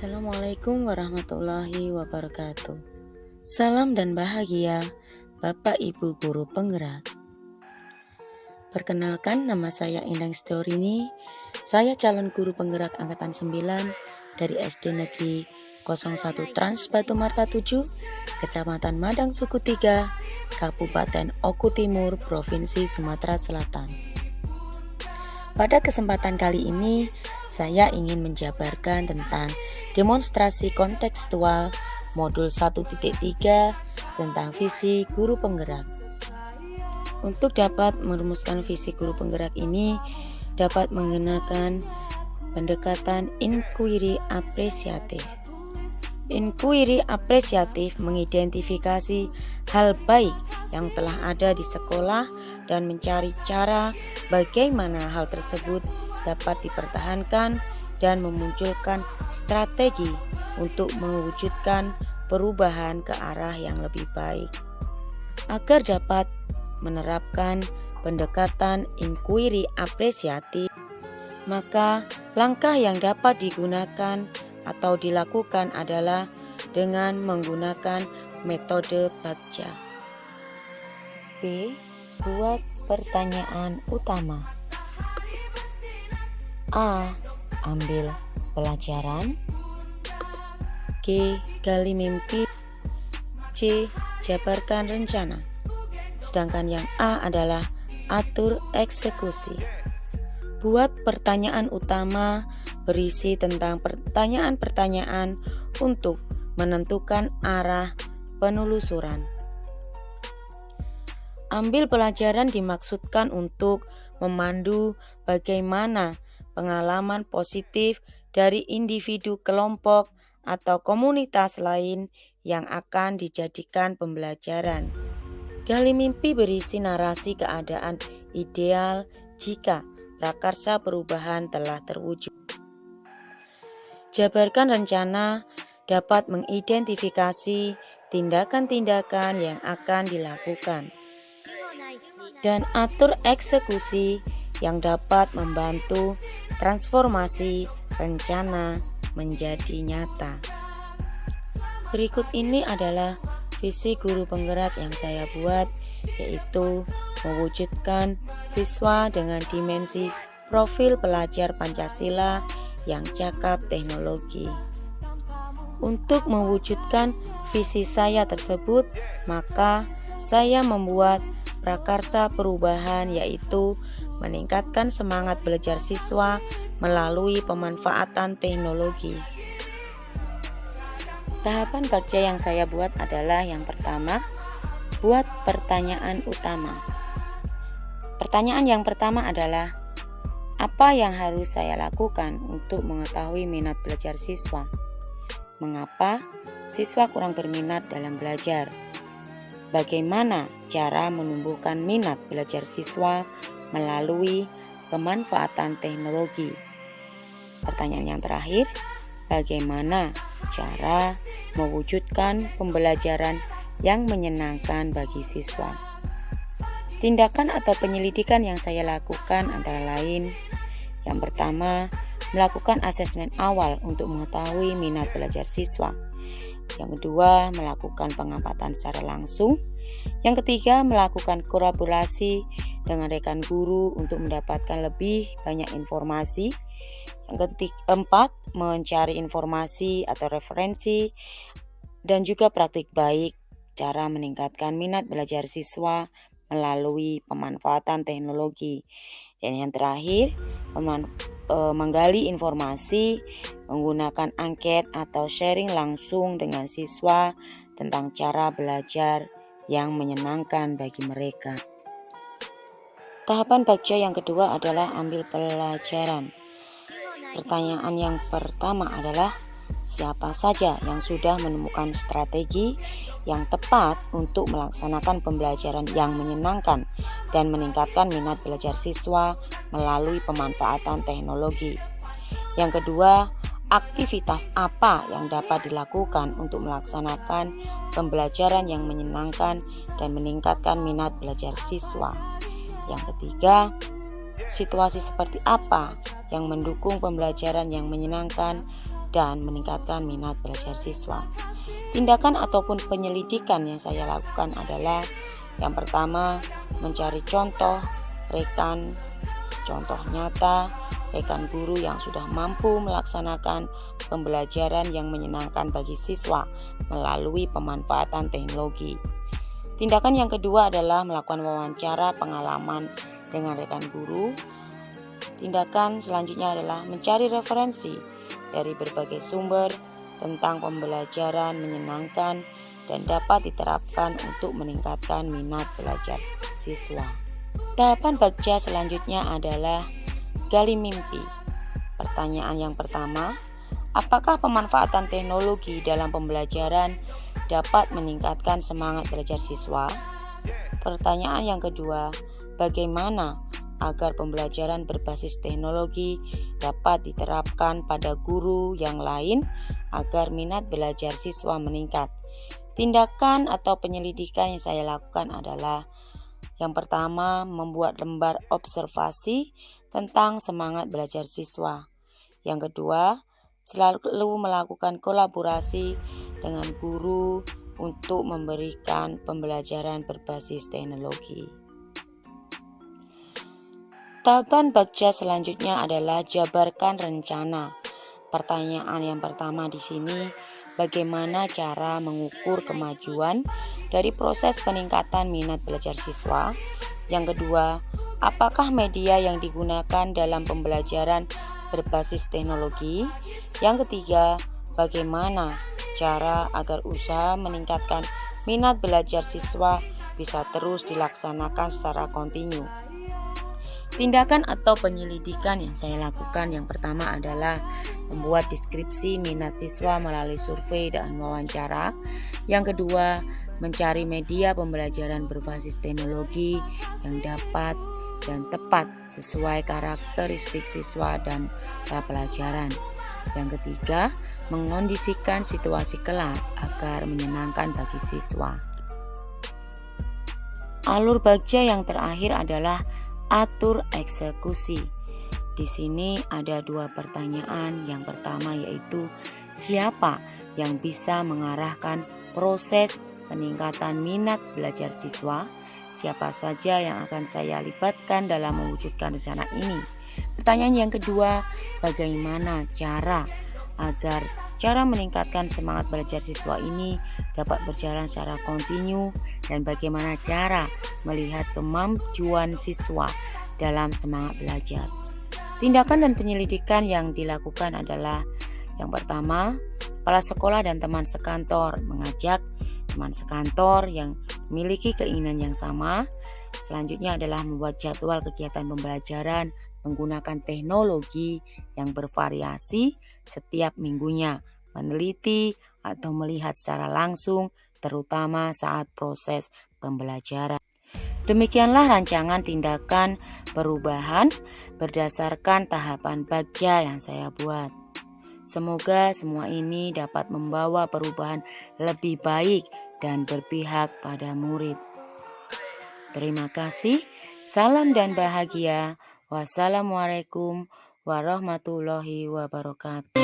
Assalamualaikum warahmatullahi wabarakatuh. Salam dan bahagia Bapak Ibu Guru Penggerak. Perkenalkan, nama saya Endang Storini. Saya calon guru penggerak angkatan 9 dari SD Negeri 01 Trans Batu Marta 7, Kecamatan Madang Suku 3, Kabupaten Oku Timur, Provinsi Sumatera Selatan. Pada kesempatan kali ini, saya ingin menjabarkan tentang demonstrasi kontekstual modul 1.3 tentang visi guru penggerak. Untuk dapat merumuskan visi guru penggerak ini, dapat menggunakan pendekatan inquiry apresiatif. Inquiry apresiatif mengidentifikasi hal baik yang telah ada di sekolah dan mencari cara bagaimana hal tersebut dapat dipertahankan dan memunculkan strategi untuk mewujudkan perubahan ke arah yang lebih baik. Agar dapat menerapkan pendekatan inquiry apresiatif, maka langkah yang dapat digunakan atau dilakukan adalah dengan menggunakan metode Bagja. B. Buat pertanyaan utama. A. Ambil pelajaran. G. Gali mimpi. C. Jabarkan rencana. Sedangkan yang A adalah atur eksekusi. Buat pertanyaan utama berisi tentang pertanyaan-pertanyaan untuk menentukan arah penelusuran. Ambil pelajaran dimaksudkan untuk memandu bagaimana pengalaman positif dari individu, kelompok, atau komunitas lain yang akan dijadikan pembelajaran. Gali mimpi berisi narasi keadaan ideal jika prakarsa perubahan telah terwujud. Jabarkan rencana dapat mengidentifikasi tindakan-tindakan yang akan dilakukan. Dan atur eksekusi yang dapat membantu transformasi rencana menjadi nyata. Berikut ini adalah visi guru penggerak yang saya buat, yaitu mewujudkan siswa dengan dimensi profil pelajar Pancasila yang cakap teknologi. Untuk mewujudkan visi saya tersebut, maka saya membuat prakarsa perubahan, yaitu meningkatkan semangat belajar siswa melalui pemanfaatan teknologi. Tahapan Bagja yang saya buat adalah yang pertama, buat pertanyaan utama. Pertanyaan yang pertama adalah, apa yang harus saya lakukan untuk mengetahui minat belajar siswa? Mengapa siswa kurang berminat dalam belajar? Bagaimana cara menumbuhkan minat belajar siswa melalui pemanfaatan teknologi? Pertanyaan yang terakhir, bagaimana cara mewujudkan pembelajaran yang menyenangkan bagi siswa? Tindakan atau penyelidikan yang saya lakukan antara lain, yang pertama, melakukan asesmen awal untuk mengetahui minat belajar siswa. Yang kedua, melakukan pengamatan secara langsung. Yang ketiga, melakukan kolaborasi dengan rekan guru untuk mendapatkan lebih banyak informasi. Yang keempat, mencari informasi atau referensi dan juga praktik baik cara meningkatkan minat belajar siswa melalui pemanfaatan teknologi. Dan yang terakhir, menggali informasi menggunakan angket atau sharing langsung dengan siswa tentang cara belajar yang menyenangkan bagi mereka. Tahapan Bagja yang kedua adalah ambil pelajaran. Pertanyaan yang pertama adalah, siapa saja yang sudah menemukan strategi yang tepat untuk melaksanakan pembelajaran yang menyenangkan dan meningkatkan minat belajar siswa melalui pemanfaatan teknologi? Yang kedua, aktivitas apa yang dapat dilakukan untuk melaksanakan pembelajaran yang menyenangkan dan meningkatkan minat belajar siswa? Yang ketiga, situasi seperti apa yang mendukung pembelajaran yang menyenangkan dan meningkatkan minat belajar siswa. Tindakan ataupun penyelidikan yang saya lakukan adalah yang pertama, mencari contoh nyata, rekan guru yang sudah mampu melaksanakan pembelajaran yang menyenangkan bagi siswa melalui pemanfaatan teknologi. Tindakan yang kedua adalah melakukan wawancara pengalaman dengan rekan guru. Tindakan selanjutnya adalah mencari referensi dari berbagai sumber tentang pembelajaran menyenangkan dan dapat diterapkan untuk meningkatkan minat belajar siswa. Tahapan bagja selanjutnya adalah gali mimpi. Pertanyaan yang pertama, apakah pemanfaatan teknologi dalam pembelajaran dapat meningkatkan semangat belajar siswa? Pertanyaan yang kedua, bagaimana agar pembelajaran berbasis teknologi dapat diterapkan pada guru yang lain agar minat belajar siswa meningkat? Tindakan atau penyelidikan yang saya lakukan adalah yang pertama, membuat lembar observasi tentang semangat belajar siswa. Yang kedua, selalu melakukan kolaborasi dengan guru untuk memberikan pembelajaran berbasis teknologi. Tahapan bagja selanjutnya adalah jabarkan rencana. Pertanyaan yang pertama di sini, bagaimana cara mengukur kemajuan dari proses peningkatan minat belajar siswa? Yang kedua, apakah media yang digunakan dalam pembelajaran berbasis teknologi? Yang ketiga, bagaimana cara agar usaha meningkatkan minat belajar siswa bisa terus dilaksanakan secara kontinu? Tindakan atau penyelidikan yang saya lakukan yang pertama adalah membuat deskripsi minat siswa melalui survei dan wawancara. Yang kedua, mencari media pembelajaran berbasis teknologi yang dapat dan tepat sesuai karakteristik siswa dan mata pelajaran. Yang ketiga, mengondisikan situasi kelas agar menyenangkan bagi siswa. Alur bagja yang terakhir adalah atur eksekusi. Di sini ada dua pertanyaan. Yang pertama yaitu siapa yang bisa mengarahkan proses peningkatan minat belajar siswa? Siapa saja yang akan saya libatkan dalam mewujudkan rencana ini? Pertanyaan yang kedua, bagaimana cara agar cara meningkatkan semangat belajar siswa ini dapat berjalan secara kontinu dan bagaimana cara melihat kemajuan siswa dalam semangat belajar. Tindakan dan penyelidikan yang dilakukan adalah yang pertama, kepala sekolah dan teman sekantor mengajak teman sekantor yang memiliki keinginan yang sama. Selanjutnya adalah membuat jadwal kegiatan pembelajaran menggunakan teknologi yang bervariasi setiap minggunya, meneliti atau melihat secara langsung terutama saat proses pembelajaran. Demikianlah rancangan tindakan perubahan berdasarkan tahapan bagja yang saya buat. Semoga semua ini dapat membawa perubahan lebih baik dan berpihak pada murid. Terima kasih, salam dan bahagia. Wassalamualaikum warahmatullahi wabarakatuh.